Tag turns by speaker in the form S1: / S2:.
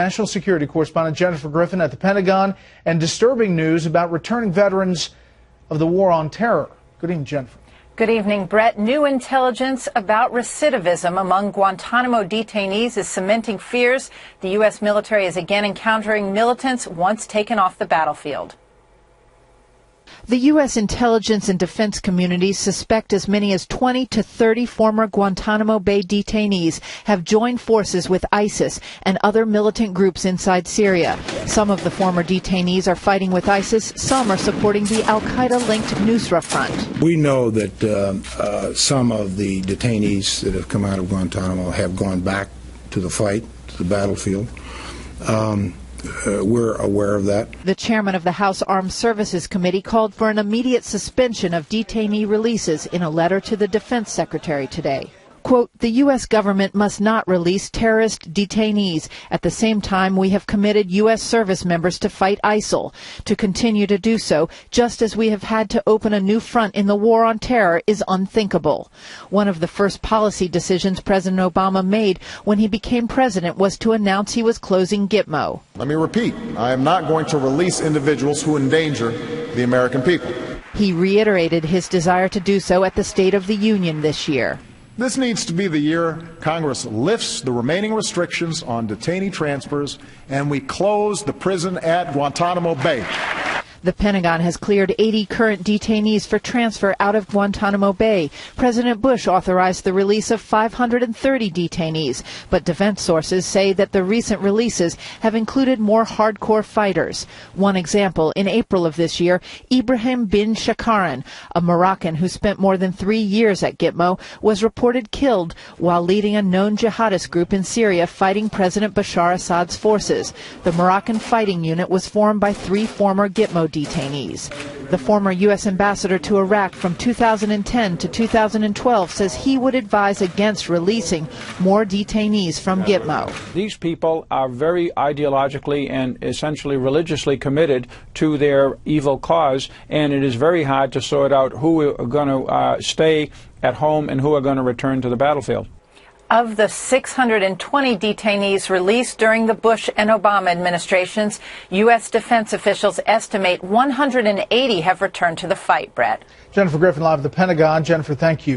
S1: National security correspondent Jennifer Griffin at the Pentagon, and disturbing news about returning veterans of the war on terror. Good evening, Jennifer.
S2: Good evening, Bret. New intelligence about recidivism among Guantanamo detainees is cementing fears the U.S. military is again encountering militants once taken off the battlefield.
S3: The U.S. intelligence and defense communities suspect as many as 20 to 30 former Guantanamo Bay detainees have joined forces with ISIS and other militant groups inside Syria. Some of the former detainees are fighting with ISIS. Some are supporting the al-Qaeda-linked Nusra Front.
S4: We know that some of the detainees that have come out of Guantanamo have gone back to the fight, to the battlefield. We're aware of that.
S3: The chairman of the House Armed Services Committee called for an immediate suspension of detainee releases in a letter to the Defense Secretary today. Quote, the U.S. government must not release terrorist detainees. At the same time, we have committed U.S. service members to fight ISIL. To continue to do so, just as we have had to open a new front in the war on terror, is unthinkable. One of the first policy decisions President Obama made when he became president was to announce he was closing Gitmo.
S5: Let me repeat, I am not going to release individuals who endanger the American people.
S3: He reiterated his desire to do so at the State of the Union this year.
S5: This needs to be the year Congress lifts the remaining restrictions on detainee transfers and we close the prison at Guantanamo Bay.
S3: The Pentagon has cleared 80 current detainees for transfer out of Guantanamo Bay. President Bush authorized the release of 530 detainees, but defense sources say that the recent releases have included more hardcore fighters. One example, in April of this year, Ibrahim bin Shakaran, a Moroccan who spent more than 3 years at Gitmo, was reported killed while leading a known jihadist group in Syria fighting President Bashar Assad's forces. The Moroccan fighting unit was formed by 3 former Gitmo detainees. The former U.S. ambassador to Iraq from 2010 to 2012 says he would advise against releasing more detainees from Gitmo.
S6: These people are very ideologically and essentially religiously committed to their evil cause, and it is very hard to sort out who are going to stay at home and who are going to return to the battlefield.
S2: Of the 620 detainees released during the Bush and Obama administrations, U.S. defense officials estimate 180 have returned to the fight, Bret.
S1: Jennifer Griffin live at the Pentagon. Jennifer, thank you.